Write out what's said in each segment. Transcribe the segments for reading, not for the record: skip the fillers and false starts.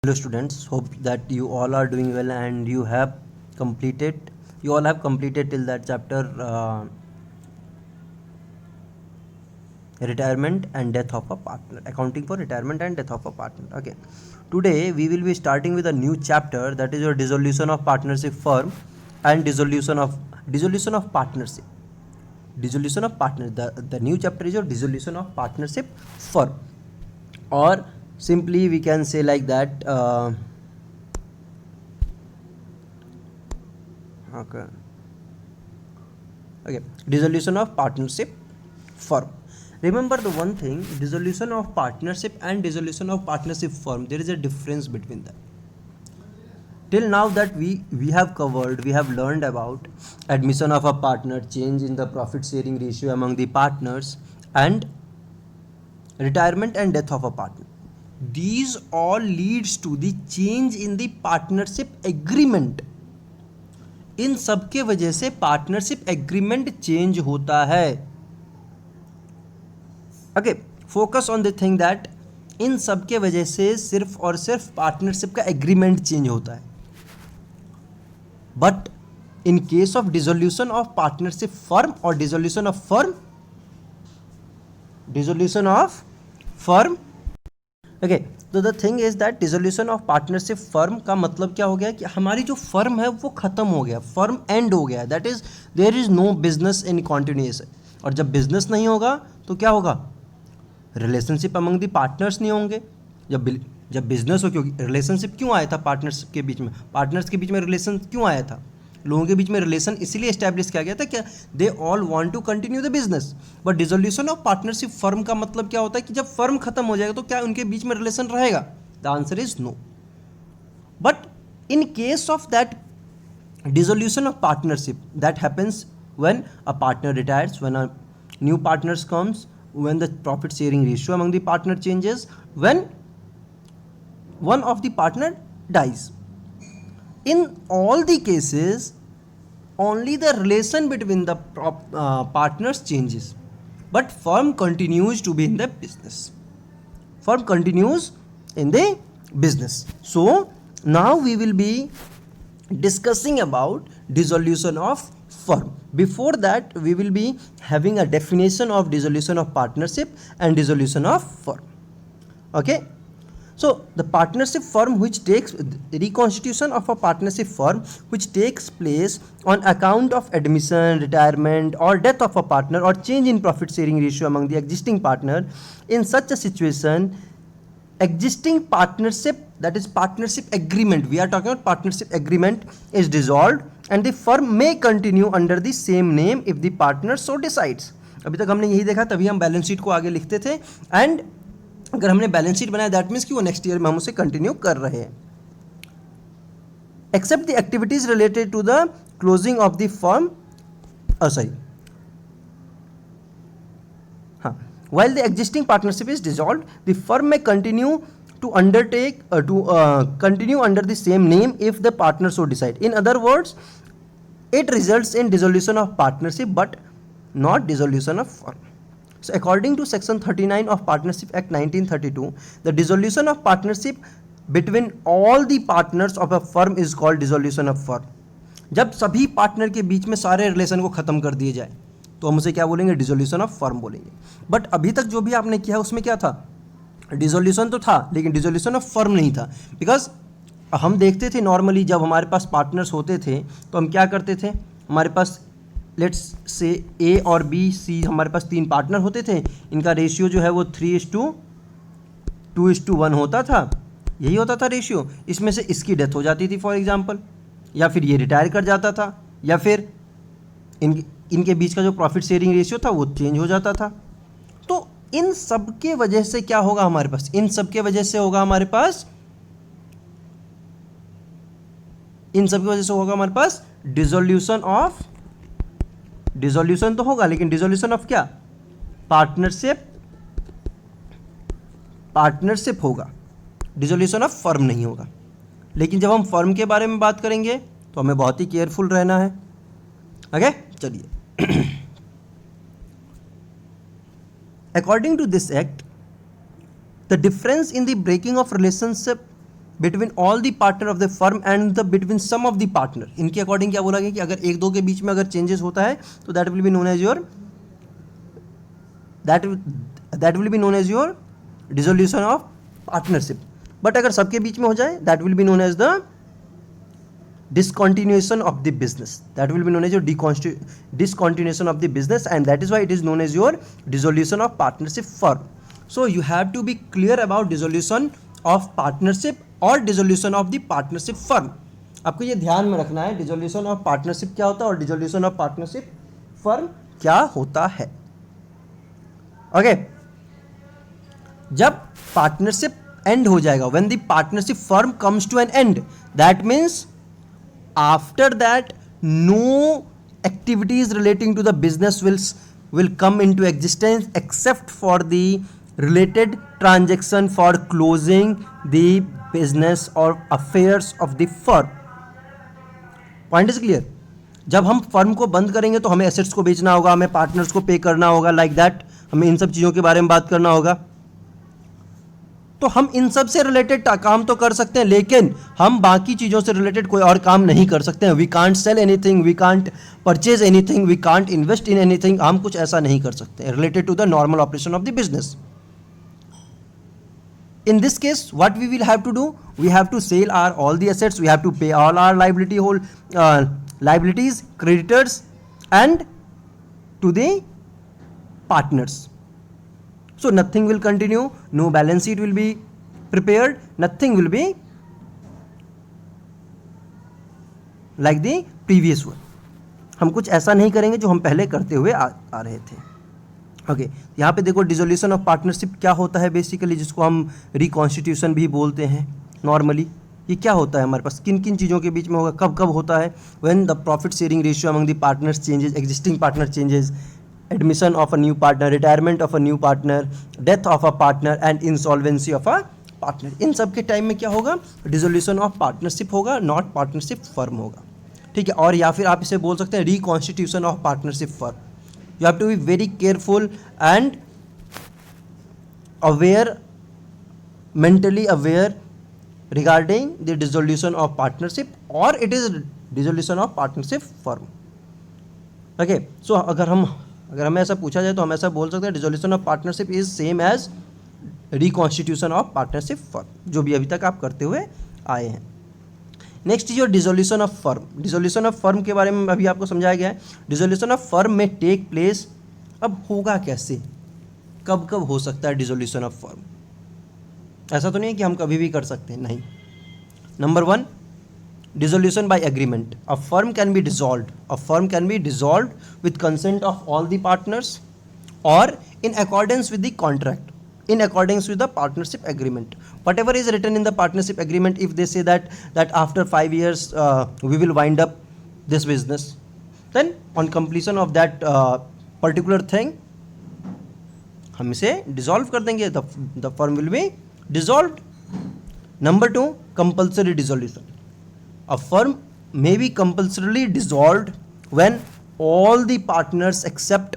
Hello students, hope that you all are doing well and you all have completed till that chapter retirement and death of a partner, accounting for retirement and death of a partner. Okay, today we will be starting with a new chapter, that is your dissolution of partnership firm and dissolution of partnership. The new chapter is your dissolution of partnership firm, or simply we can say like that. Okay, dissolution of partnership firm. Remember the one thing, dissolution of partnership and dissolution of partnership firm, there is a difference between them. Till now that we have covered, we have learned about admission of a partner, change in the profit sharing ratio among the partners, and retirement and death of a partner. These all leads to the change in the partnership agreement. इन सब के वजह से partnership agreement change होता है. Okay, focus on the thing that in सब के वजह से सिर्फ और सिर्फ पार्टनरशिप का एग्रीमेंट चेंज होता है. But in case of dissolution of partnership firm और डिसोल्यूशन ऑफ फर्म, ओके, तो the thing is that dissolution of partnership firm का मतलब क्या हो गया कि हमारी जो फर्म है वो खत्म हो गया, फर्म एंड हो गया. That is there is no business in continuation. और जब बिजनेस नहीं होगा तो क्या होगा, रिलेशनशिप अमंग द पार्टनर्स नहीं होंगे. जब बिजनेस हो, क्योंकि रिलेशनशिप क्यों आया था पार्टनर्स के बीच में, रिलेशन क्यों आया था, लोगों के बीच में रिलेशन इसीलिए एस्टैब्लिश किया गया था कि they all want to continue the business. But dissolution of partnership firm का मतलब क्या होता है कि जब फर्म खत्म हो जाएगा तो क्या उनके बीच में रिलेशन रहेगा? The answer is no. But in case of that dissolution of partnership, that happens when a partner retires, when a new partners comes, when the profit sharing ratio among the partner changes, when one of the partner dies. In all the cases, only the relation between the partners changes, but firm continues to be in the business. So now we will be discussing about dissolution of firm. Before that, we will be having a definition of dissolution of partnership and dissolution of firm. Okay, so the partnership firm which takes reconstitution of a partnership firm which takes place on account of admission, retirement or death of a partner or change in profit sharing ratio among the existing partner. In such a situation, existing partnership, that is partnership agreement, we are talking about partnership agreement, is dissolved and the firm may continue under the same name if the partner so decides. अभी तक हमने यही देखा, तभी हम balance sheet को आगे लिखते थे. एंड अगर हमने बैलेंस शीट बनाया दैट मीन्स कि वो नेक्स्ट ईयर में हम उसे कंटिन्यू कर रहे हैं. Except the activities related to the closing of the firm, while the existing partnership is dissolved, the firm may continue to continue under the same name if the partner so decide. In other words, it results in dissolution of partnership but not dissolution of firm. So according to section 39 of Partnership Act 1932, the dissolution of partnership between all the partners of a firm is called dissolution of firm. जब सभी partner के बीच में सारे relation को खत्म कर दिए जाए तो हम उसे क्या बोलेंगे, डिसोल्यूशन ऑफ फर्म बोलेंगे. बट अभी तक जो भी आपने किया उसमें क्या था, डिसोल्यूशन तो था लेकिन डिसोल्यूशन ऑफ फर्म नहीं था. बिकॉज हम देखते थे नॉर्मली जब हमारे पास पार्टनर्स होते थे तो हम क्या करते थे, हमारे पास लेट्स से ए और बी सी, हमारे पास 3 पार्टनर होते थे. इनका रेशियो जो है वो 3:2:1 होता था, यही होता था रेशियो. इसमें से इसकी डेथ हो जाती थी फॉर एग्जांपल, या फिर ये रिटायर कर जाता था, या फिर इनके बीच का जो प्रॉफिट शेयरिंग रेशियो था वो चेंज हो जाता था. तो इन सब के वजह से क्या होगा हमारे पास, डिसोल्यूशन तो होगा, लेकिन डिसोल्यूशन ऑफ क्या, पार्टनरशिप होगा, डिसोल्यूशन ऑफ फर्म नहीं होगा. लेकिन जब हम फर्म के बारे में बात करेंगे तो हमें बहुत ही केयरफुल रहना है. ओके, चलिए. According to this act, the difference in the breaking of relationship between all the partner of the firm and the between some of the partner. इनके अकॉर्डिंग क्या बोला गया कि अगर एक दो के बीच में अगर चेंजेस होता है तो that will be known as your that will be known as your dissolution of partnership. But अगर सबके बीच में हो जाए that will be known as the discontinuation of the business, that will be known as your discontinuation of the business, and that is why it is known as your dissolution of partnership firm. So you have to be clear about dissolution of partnership or dissolution of the partnership firm. आपको ये ध्यान में रखना है dissolution of partnership क्या होता है और dissolution of partnership firm क्या होता है। ओके, जब पार्टनरशिप एंड हो जाएगा, when the partnership firm comes to an end, that means after that no activities relating to the business will come into existence except for the related transaction for closing the business or affairs of the firm. Point is clear? जब हम firm को बंद करेंगे तो हमें assets को बेचना होगा, हमें पार्टनर्स को पे करना होगा, लाइक दैट हमें इन सब चीज़ों के बारे में बात करना होगा। तो हम इन सब से रिलेटेड काम तो कर सकते हैं, लेकिन हम बाकी चीज़ों से रिलेटेड कोई और काम नहीं कर सकते हैं। We can't sell anything, we can't purchase anything, we can't invest in anything. हम कुछ ऐसा नहीं कर सकते related to the normal operation of the business. In this case, what we will have to do, we have to sell all the assets, we have to pay all our liabilities, creditors, and to the partners. So nothing will continue, no balance sheet will be prepared, nothing will be like the previous one. हम कुछ ऐसा नहीं करेंगे जो हम पहले करते हुए आ रहे थे। ओके, यहाँ पे देखो डिसोल्यूशन ऑफ पार्टनरशिप क्या होता है बेसिकली, जिसको हम रिकॉन्स्टिट्यूशन भी बोलते हैं नॉर्मली। ये क्या होता है हमारे पास, किन किन चीज़ों के बीच में होगा, कब कब होता है? When the profit sharing ratio among the partners changes, existing partner changes, admission of a new partner, retirement of a new partner, death of a partner and insolvency of a partner. इन सब के time में क्या होगा? Dissolution of partnership होगा, not partnership firm होगा। ठीक है, और या फिर आप इसे बोल सकते हैं reconstitution of partnership firm. You have to be very careful and aware, mentally aware regarding the dissolution of partnership, or it is dissolution of partnership firm. Okay, so अगर हमें ऐसा पूछा जाए तो हम ऐसा बोल सकते हैं dissolution of partnership is same as reconstitution of partnership firm, जो भी अभी तक आप करते हुए आए हैं। Next is your dissolution of firm. Dissolution of firm के बारे में अभी आपको समझाया गया है। डिसोल्यूशन ऑफ फर्म में टेक प्लेस, अब होगा कैसे, कब कब हो सकता है डिसोल्यूशन ऑफ फर्म? ऐसा तो नहीं है कि हम कभी भी कर सकते हैं, नहीं। Number 1, dissolution by agreement. A firm can be dissolved, a firm can be dissolved with consent of all the partners और in accordance with the contract, in accordance with the partnership agreement. Whatever is written in the partnership agreement, if they say that after 5 years we will wind up this business, then on completion of that particular thing हम इसे dissolve कर देंगे, the firm will be dissolved. Number 2, compulsory dissolution. A firm may be compulsorily dissolved when all the partners except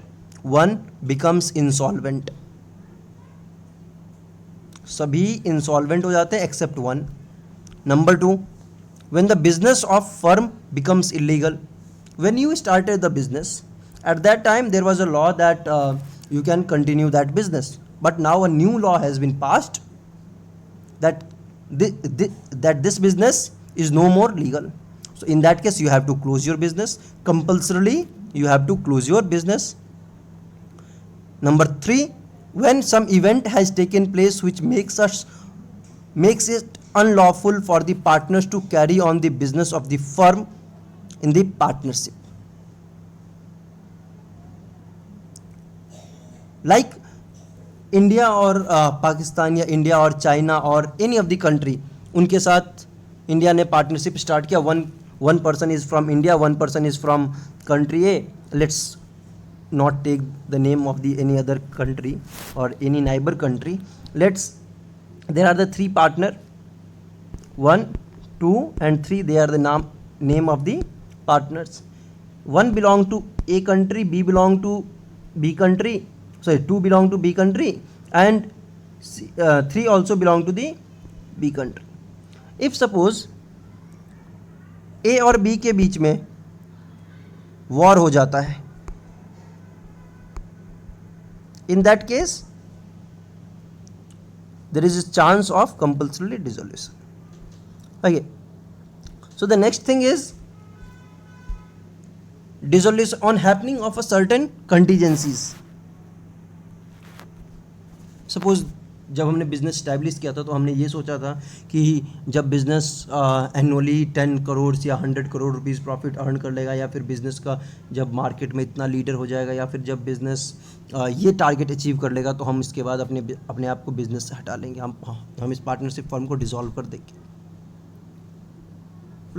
one becomes insolvent. सभी insolvent हो जाते हैं except one. Number 2, when the business of firm becomes illegal. When you started the business, at that time there was a law that you can continue that business, but now a new law has been passed that this business is no more legal. So in that case you have to close your business, compulsorily you have to close your business. Number 3, when some event has taken place which makes it unlawful for the partners to carry on the business of the firm in the partnership, like India और पाकिस्तान या India और China और any of the country, उनके साथ India ने partnership start किया। One person is from India, one person is from country A, let's not take the name of the any other country or any neighbor country. There are the 3 partner, 1, 2 and 3, they are the name of the partners. 1 belong to A country, B belong to B country, 2 belong to B country and 3 also belong to the B country. If suppose A और B के बीच में war हो जाता है, in that case there is a chance of compulsory dissolution. Okay, so the next thing is dissolution on happening of a certain contingencies. Suppose जब हमने business establish किया था तो हमने ये सोचा था कि जब बिजनेस एनुअली 10 करोड़ या 100 करोड़ रुपीस प्रॉफिट अर्न कर लेगा, या फिर बिजनेस का जब मार्केट में इतना लीडर हो जाएगा, या फिर जब बिजनेस ये टारगेट अचीव कर लेगा, तो हम इसके बाद अपने आप को बिजनेस से हटा लेंगे, हम इस पार्टनरशिप फर्म को डिसॉल्व कर देंगे,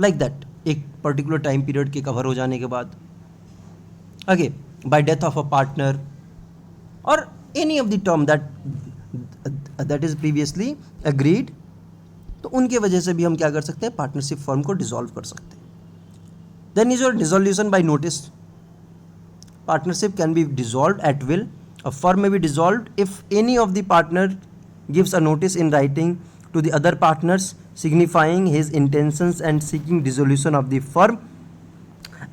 लाइक दैट, एक पर्टिकुलर टाइम पीरियड के कवर हो जाने के बाद, again by death of a partner और any of the term that is previously agreed, तो उनके वजह से भी हम क्या कर सकते हैं, पार्टनरशिप फर्म को डिसॉल्व कर सकते हैं. Then is your dissolution by notice. Partnership can be dissolved at will. A firm may be dissolved if any of the partner gives a notice in writing to the other partners signifying his intentions and seeking dissolution of the firm,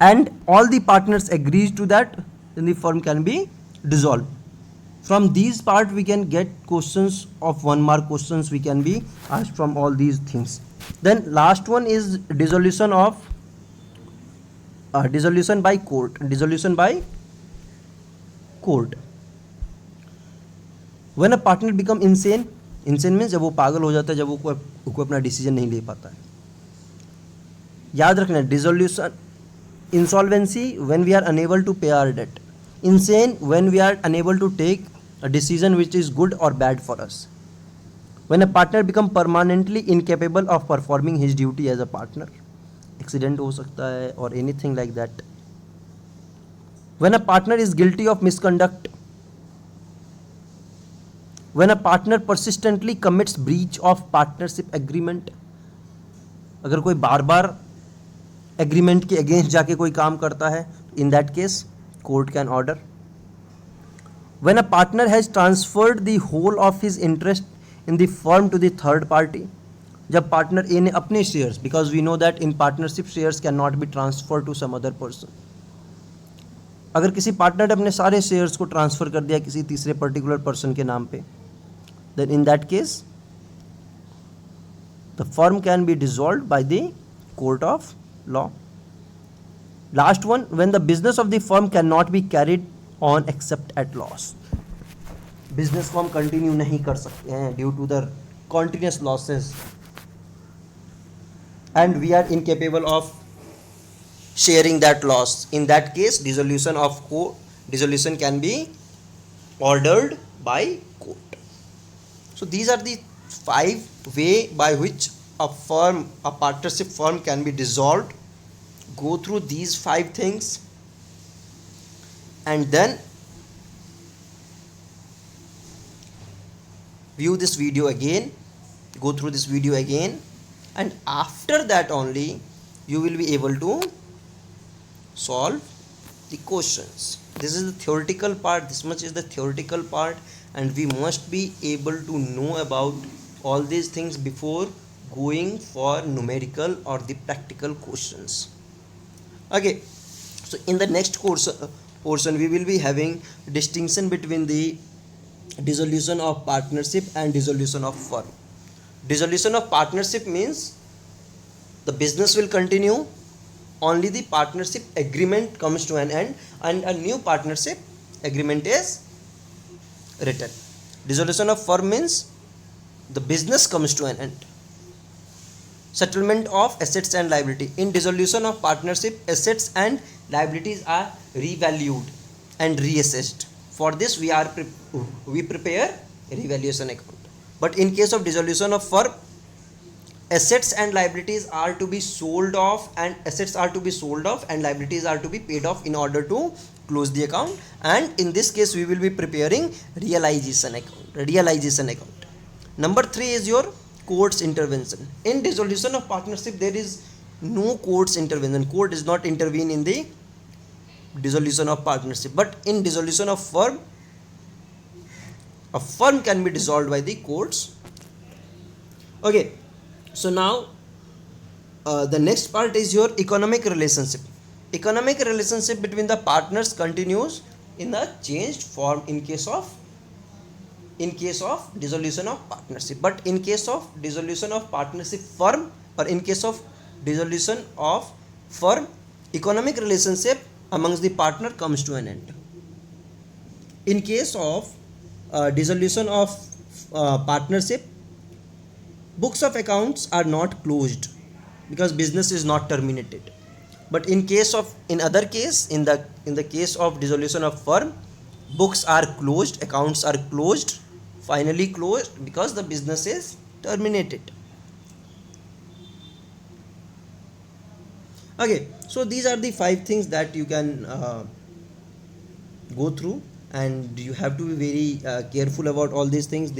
and all the partners agrees to that, then the firm can be dissolved. From these part we can get questions of 1 mark questions we can be asked from all these things. Then last one is dissolution by court. Dissolution by court. When a partner become insane means जब वो पागल हो जाता है, जब वो कोई अपना डिसीजन नहीं ले पाता है. याद रखना, dissolution, insolvency when we are unable to pay our debt, insane when we are unable to take a decision which is good or bad for us, when a partner become permanently incapable of performing his duty as a partner, accident हो सकता है और anything like that. When a partner is guilty of misconduct, when a partner persistently commits breach of partnership agreement, अगर कोई बार बार agreement के against जाके कोई काम करता है, in that case court can order. When a partner has transferred the whole of his interest in the firm to the third party, जब partner A ने अपने shares, because we know that in partnership shares can not be transfer to some other person, अगर किसी partner ने अपने सारे shares को transfer कर दिया किसी तीसरे पर्टिकुलर पर्सन के नाम पे, then in that case the firm can be dissolved by the court of law. Last one, when the business of the firm can not be carried on except at loss. Business को हम continue नहीं कर सकते हैं due to the continuous losses, and we are incapable of sharing that loss. In that case, dissolution can be ordered by court. So these are the 5 way by which a partnership firm can be dissolved. Go through these 5 things and then view this video again, go through this video again, and after that only you will be able to solve the questions. This is the theoretical part, this much is the theoretical part, and we must be able to know about all these things before going for numerical or the practical questions. Okay, so in the next portion we will be having distinction between the dissolution of partnership and dissolution of firm. Dissolution of partnership means the business will continue, only the partnership agreement comes to an end and a new partnership agreement is written. Dissolution of firm means the business comes to an end. Settlement of assets and liability. In dissolution of partnership, assets and liabilities are revalued and reassessed. For this we prepare a revaluation account. But in case of dissolution of firm, assets and liabilities are to be sold off, and liabilities are to be paid off in order to close the account. And in this case we will be preparing realization account. Number 3 is your court's intervention. In dissolution of partnership there is no court's intervention. Court does not intervene in the dissolution of partnership, but in dissolution of firm, a firm can be dissolved by the courts. Okay, so now The next part is your economic relationship. Economic relationship between the partners continues in a changed form in case of dissolution of partnership. But in case of dissolution of partnership firm, or in case of dissolution of firm, economic relationship amongst the partner comes to an end. In case of dissolution of partnership, books of accounts are not closed because business is not terminated. But in other case, in the case of dissolution of firm, books are closed, accounts are closed, finally closed, because the business is terminated. Okay, so these are the 5 things that you can go through, and you have to be very careful about all these things,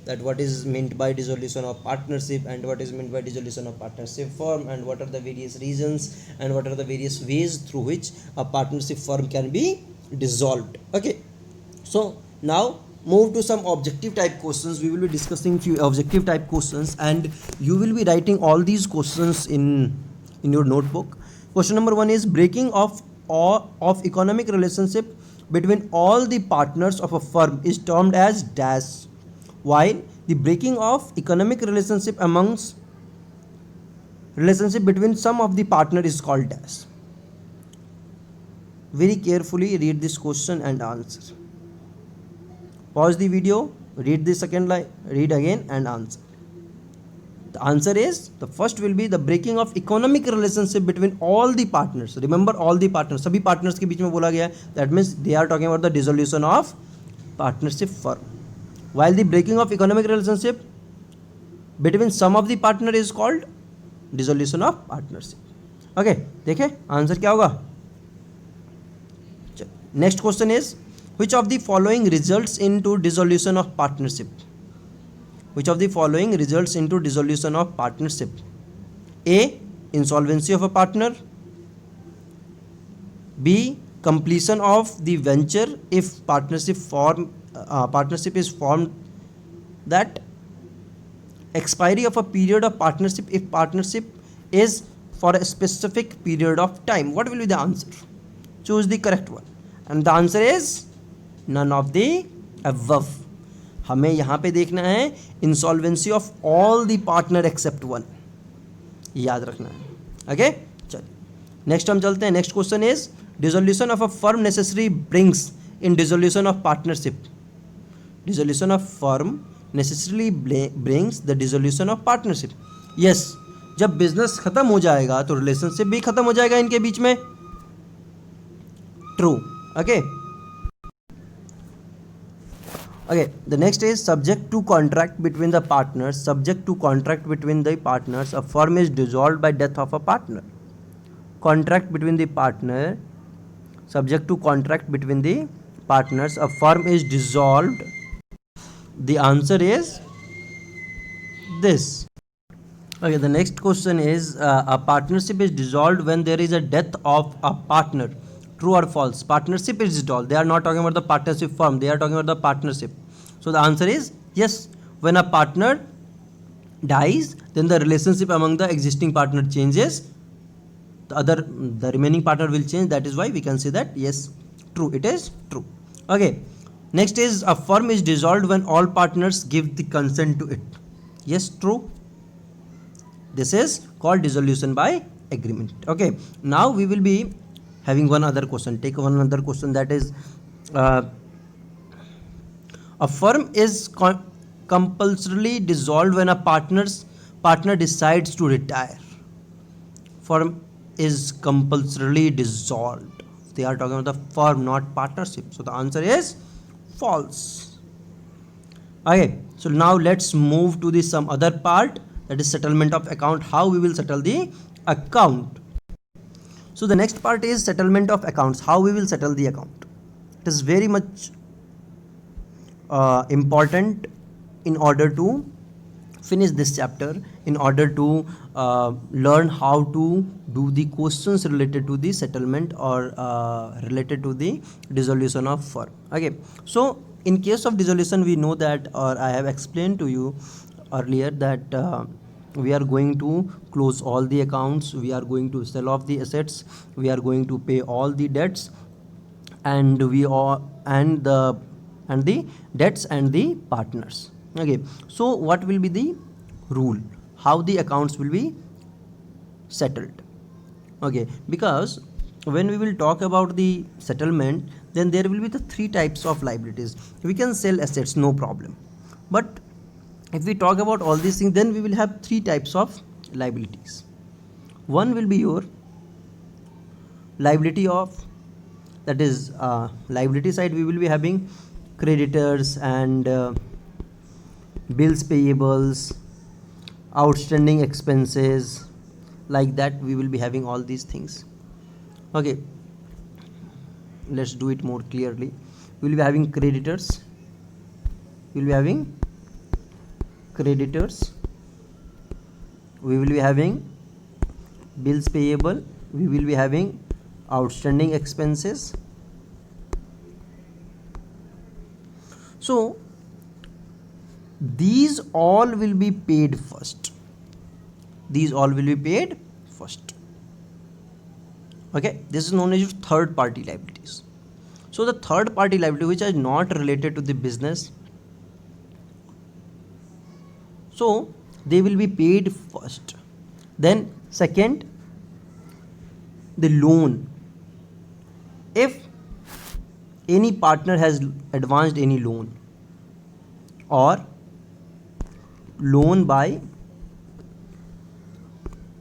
that what is meant by dissolution of partnership, and what is meant by dissolution of partnership firm, and what are the various reasons, and what are the various ways through which a partnership firm can be dissolved. Okay, so now move to some objective type questions. We will be discussing few objective type questions, and you will be writing all these questions in your notebook. Question number 1 is breaking of economic relationship between all the partners of a firm is termed as dash, while the breaking of economic relationship between some of the partner is called dash. Very carefully read this question and answer. Pause the video, read the second line, read again and answer. The answer is, the first will be the breaking of economic relationship between all the partners. Remember, all the partners, सभी partners के बीच में बोला गया है. That means they are talking about the dissolution of partnership firm. While the breaking of economic relationship between some of the partner is called dissolution of partnership. Okay, देखें answer क्या होगा. Next question is, which of the following results into dissolution of partnership? Which of the following results into dissolution of partnership? A. Insolvency of a partner. B. Completion of the venture if partnership is formed. That expiry of a period of partnership if partnership is for a specific period of time. What will be the answer? Choose the correct one. And the answer is none of the above. हमें यहाँ पे देखना है insolvency of all the partner except one, याद रखना है. Okay, चलिए next हम चलते हैं. Next question is dissolution of a firm necessary brings in dissolution of partnership. Dissolution of firm necessary brings the dissolution of partnership. Yes, जब business खत्म हो जाएगा तो रिलेशनशिप भी खत्म हो जाएगा इनके बीच में. True. Okay. Okay, the next is subject to contract between the partners. Subject to contract between the partners, a firm is dissolved by death of a partner. Contract between the partner, subject to contract between the partners, a firm is dissolved. The answer is this. Okay, the next question is a partnership is dissolved when there is a death of a partner. True or false? Partnership is dissolved. They are not talking about the partnership firm. They are talking about the partnership. So the answer is yes. When a partner dies, then the relationship among the existing partner changes. The remaining partner will change. That is why we can say that yes, true. It is true. Okay. Next is a firm is dissolved when all partners give the consent to it. Yes, true. This is called dissolution by agreement. Okay. Now we will be having one other question. Take one other question, that is a firm is compulsorily dissolved when a partner decides to retire. Firm is compulsorily dissolved. They are talking about the firm, not partnership. So the answer is false. Okay, so now let's move to some other part, that is settlement of account. How we will settle the account. So the next part is settlement of accounts. How we will settle the account. It is very much important in order to finish this chapter, in order to learn how to do the questions related to the settlement or related to the dissolution of firm. Okay, so in case of dissolution, we know that, or I have explained to you earlier, that we are going to close all the accounts, we are going to sell off the assets, we are going to pay all the debts, and we all and the debts and the partners. Okay, so what will be the rule, how the accounts will be settled? Okay, because when we will talk about the settlement, then there will be the three types of liabilities. We can sell assets, no problem, but if we talk about all these things, then we will have three types of liabilities. One will be your liability of, that is liability side, we will be having creditors and bills payables, outstanding expenses, like that we will be having all these things. Okay, let's do it more clearly. We will be having creditors, we will be having creditors, we will be having bills payable, we will be having outstanding expenses. So these all will be paid first, these all will be paid first. Okay, this is known as third party liabilities. So the third party liability which are not related to the business, so they will be paid first. Then second, the loan, if any partner has advanced any loan or loan by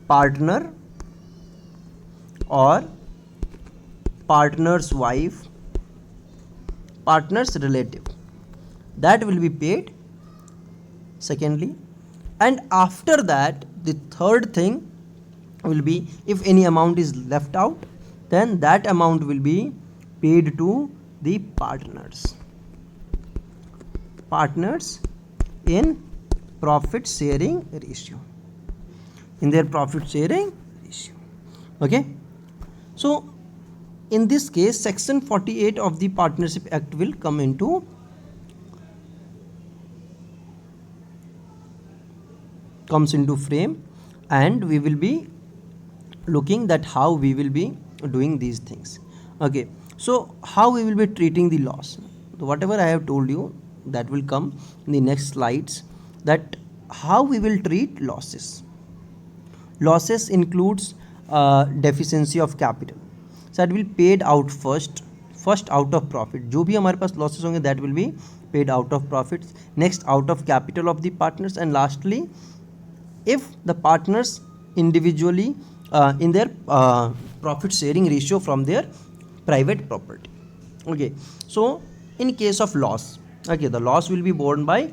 partner or partner's wife, partner's relative, that will be paid secondly. And after that, the third thing will be, if any amount is left out, then that amount will be paid to the partners in profit sharing ratio, in their profit sharing ratio. Okay, so in this case section 48 of the Partnership Act will come into frame, and we will be looking that how we will be doing these things. Okay, so how we will be treating the loss, whatever I have told you, that will come in the next slides, that how we will treat losses. Losses includes deficiency of capital, so that will paid out first out of profit. जो भी हमारे पास losses होंगे, that will be paid out of profits. Next, out of capital of the partners, and lastly, if the partners individually in their profit sharing ratio from their private property. Okay, so in case of loss, okay, the loss will be borne by,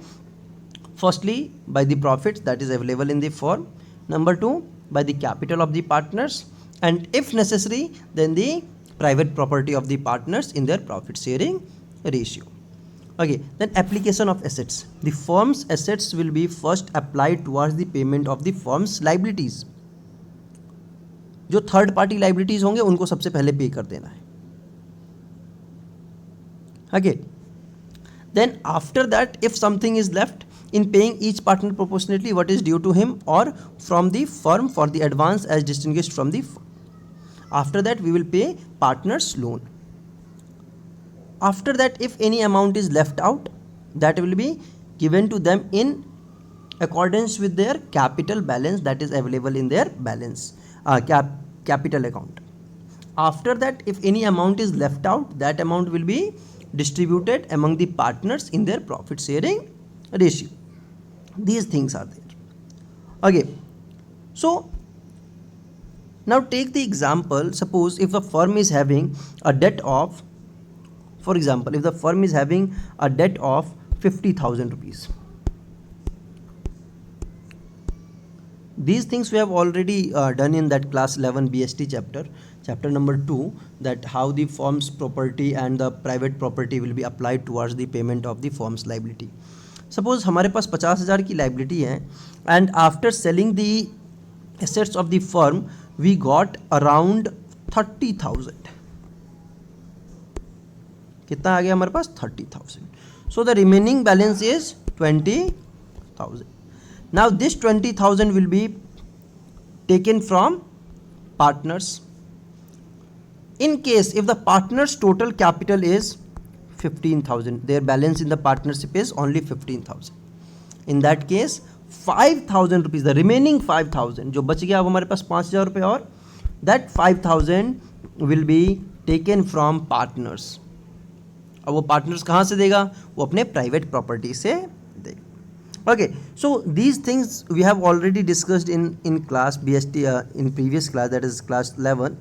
firstly, by the profits that is available in the firm, number two, by the capital of the partners, and if necessary, then the private property of the partners in their profit sharing ratio. Okay, then application of assets. The firm's assets will be first applied towards the payment of the firm's liabilities. जो third party liabilities होंगे उनको सबसे पहले पे कर देना है. Okay, then after that, if something is left, in paying each partner proportionately what is due to him or from the firm for the advance as distinguished from the firm. After that, we will pay partner's loan. After that, if any amount is left out, that will be given to them in accordance with their capital balance that is available in their balance capital account. After that, if any amount is left out, that amount will be distributed among the partners in their profit sharing ratio. These things are there. Okay, so now take the example. Suppose if a firm is having a debt of, for example, if the firm is having a debt of 50,000 rupees. These things we have already done in that class 11 BST chapter number 2, that how the firm's property and the private property will be applied towards the payment of the firm's liability. Suppose हमारे पास 50,000 की liability है, and after selling the assets of the firm we got around 30,000. कितना आ गया हमारे पास? 30,000. So the remaining balance is 20,000. Now this 20,000 will be taken from partners. In case if the partners total capital is 15,000, their balance in the partnership is only 15,000, in that case 5,000 rupees, the remaining 5,000 जो बच गया अब हमारे पास 5,000 रुपये और, that 5,000 will be taken from partners. अब वो partners कहाँ से देगा? वो अपने प्राइवेट प्रॉपर्टी से देगा. Okay, so these things we have already discussed in class BST in previous class, that is class 11,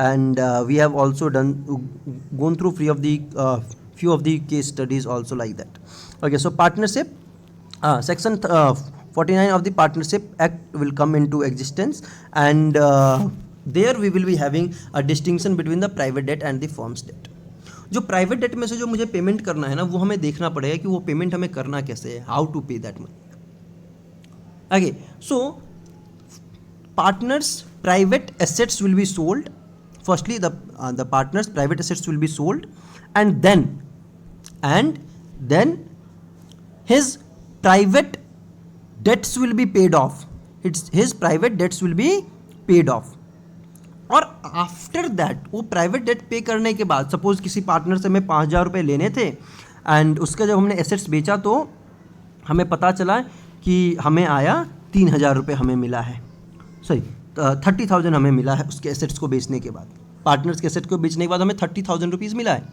and we have also gone through few of the case studies also like that. Okay, so partnership, section 49 of the Partnership Act will come into existence, and there we will be having a distinction between the private debt and the firm's debt. जो private date में से जो मुझे payment करना है ना, वो हमें देखना पड़ेगा कि वो पेमेंट हमें करना कैसे है, हाउ टू पे that money. Okay, so partners private assets will be sold. Firstly the partners private assets will be sold, and then his private debts will be paid off. His private debts will be paid off. और after that वो private date पे करने के बाद, suppose किसी partner से हमें 5,000 रुपये लेने थे, एंड उसका जब हमने एसेट्स बेचा तो हमें पता चला कि हमें आया 3,000 रुपये हमें मिला है, सॉरी 30,000 हमें मिला है उसके एसेट्स को बेचने के बाद. पार्टनर्स के एसेट को बेचने के बाद हमें 30,000 रुपीज़ मिला है.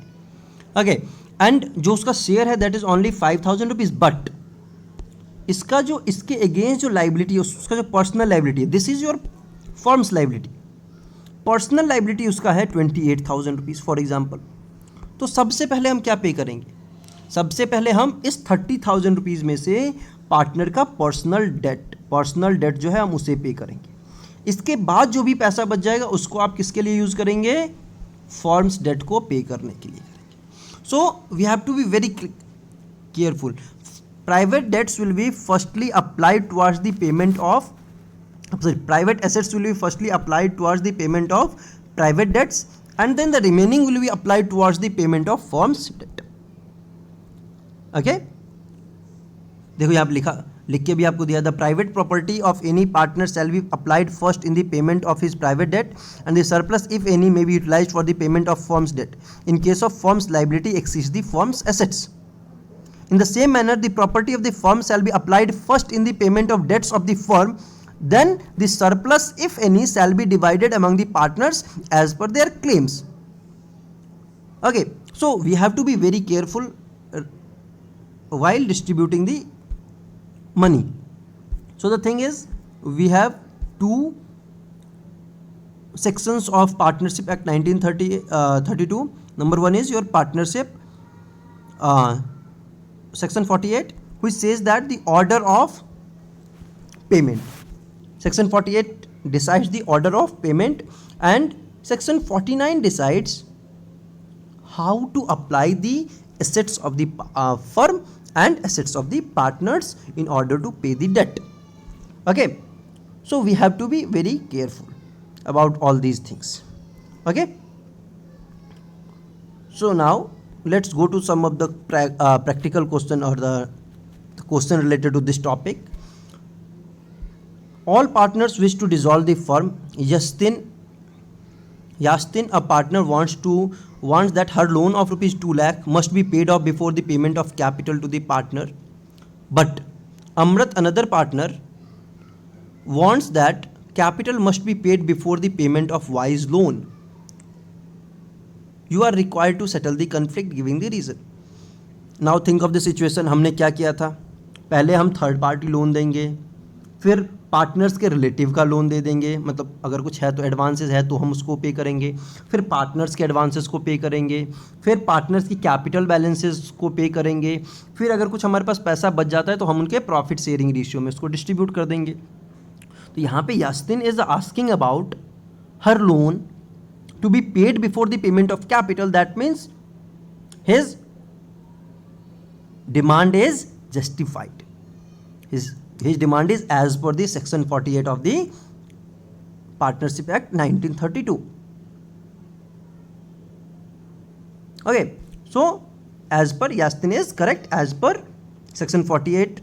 ओके, एंड जो उसका शेयर है that is only 5,000 rupees, but इसका जो इसके अगेंस्ट जो लाइबिलिटी है, उसका जो पर्सनल लाइबिलिटी है, this is your firms liability. Personal liability उसका है 28,000 रुपीज़ फॉर एग्जाम्पल. तो सबसे पहले हम क्या पे करेंगे? सबसे पहले हम इस 30,000 रुपीज़ में से पार्टनर का पर्सनल डेट जो है हम उसे पे करेंगे. इसके बाद जो भी पैसा बच जाएगा उसको आप किसके लिए यूज़ करेंगे? फर्म्स डेट को पे करने के लिए करेंगे. So we have to be very careful. Private debts will be firstly applied towards the payment of private assets will be firstly applied towards the payment of private debts, and then the remaining will be applied towards the payment of firm's debt. Okay, देखो यहाँ लिख के भी आपको दिया, the private property of any partner shall be applied first in the payment of his private debt, and the surplus if any may be utilized for the payment of firm's debt in case of firm's liability exceeds the firm's assets. In the same manner, the property of the firm shall be applied first in the payment of debts of the firm, then the surplus if any shall be divided among the partners as per their claims. Okay, so we have to be very careful while distributing the money. So the thing is, we have two sections of Partnership Act 1932. Number one is your partnership section 48, which says that the order of payment. Section 48 decides the order of payment, and Section 49 decides how to apply the assets of the firm and assets of the partners in order to pay the debt. Okay, so we have to be very careful about all these things. Okay, so now let's go to some of the practical question or the question related to this topic. All partners wish to dissolve the firm. Yastin, a partner, wants that her loan of rupees 2 lakh must be paid off before the payment of capital to the partner. But Amrit, another partner, wants that capital must be paid before the payment of Y's loan. You are required to settle the conflict giving the reason. Now think of the situation. हमने क्या किया था? पहले हम third party loan देंगे, फिर partners के relative का लोन दे देंगे, मतलब अगर कुछ है तो एडवांसेस है तो हम उसको पे करेंगे, फिर पार्टनर्स के एडवांसेस को पे करेंगे, फिर पार्टनर्स की कैपिटल बैलेंसेस को पे करेंगे, फिर अगर कुछ हमारे पास पैसा बच जाता है तो हम उनके प्रॉफिट शेयरिंग रेशियो में उसको डिस्ट्रीब्यूट कर देंगे. तो यहाँ पे यास्तिन is asking about her loan to be paid before the payment of capital. That means his demand is justified. His demand is as per the section 48 of the Partnership Act 1932. Okay, so as per Yastin is correct as per section 48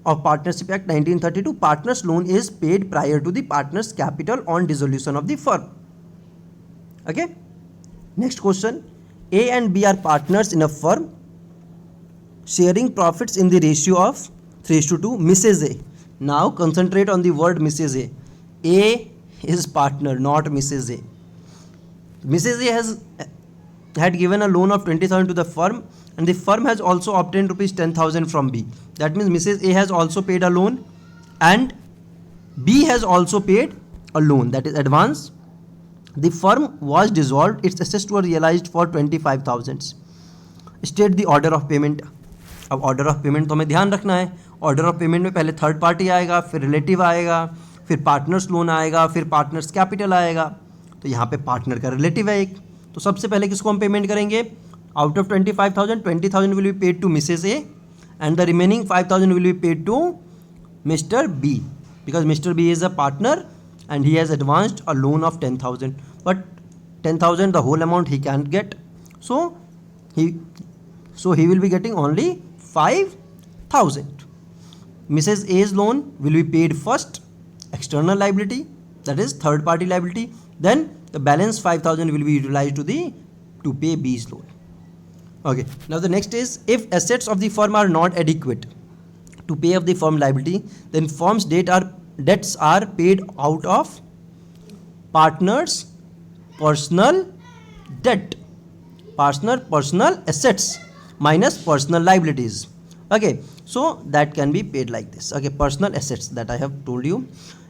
of Partnership Act 1932, partners loan is paid prior to the partner's capital on dissolution of the firm. Okay. Next question. A and B are partners in a firm sharing profits in the ratio of 3:2. Mrs. A. Now concentrate on the word Mrs. A. A is partner, not Mrs. A. Mrs. A had given a loan of 20,000 to the firm, and the firm has also obtained rupees 10,000 from B. That means Mrs. A has also paid a loan and B has also paid a loan, that is advance. The firm was dissolved, its assets were realized for 25,000. State the order of payment. अब order of payment तो हमें ध्यान रखना है. Order of payment में पहले third party आएगा, फिर रिलेटिव आएगा, फिर पार्टनर्स लोन आएगा, फिर पार्टनर्स कैपिटल आएगा. तो यहाँ पे पार्टनर का रिलेटिव है एक. तो सबसे पहले किसको हम पेमेंट करेंगे? Out of 25,000, 20,000 will be paid to Mrs A and the remaining 5,000 will be paid to Mr B, because Mr B is a partner and he has advanced a loan of 10,000, but 10,000 the whole amount he can't get, so he will be getting only 5,000. Mrs. A's loan will be paid first, external liability, that is third party liability, then the balance 5,000 will be utilized to pay B's loan. Okay, now the next is, if assets of the firm are not adequate to pay off the firm liability, then firm's debts are paid out of partners personal debt, personal assets minus personal liabilities. Okay, so that can be paid like this. Okay, personal assets that I have told you.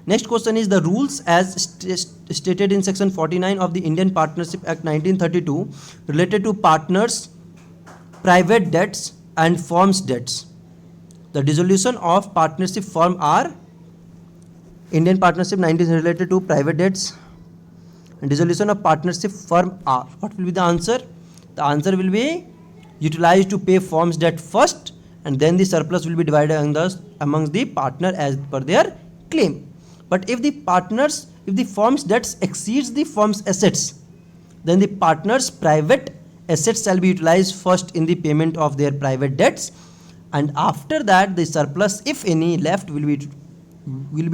Next question is, the rules as stated in section 49 of the Indian Partnership Act 1932 related to partners private debts and firms debts. The dissolution of partnership firm are Indian Partnership 19 related to private debts and dissolution of partnership firm are. What will be the answer? The answer will be utilized to pay firm's debt first, and then the surplus will be divided amongst the partner as per their claim. But if the firm's debts exceeds the firm's assets, then the partner's private assets shall be utilized first in the payment of their private debts, and after that the surplus, if any left, will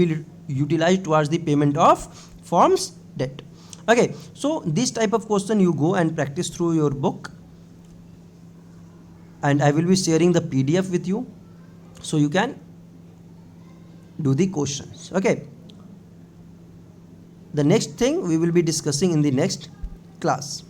be utilized towards the payment of firm's debt. Okay, so this type of question you go and practice through your book, and I will be sharing the PDF with you so you can do the questions. Okay, the next thing we will be discussing in the next class.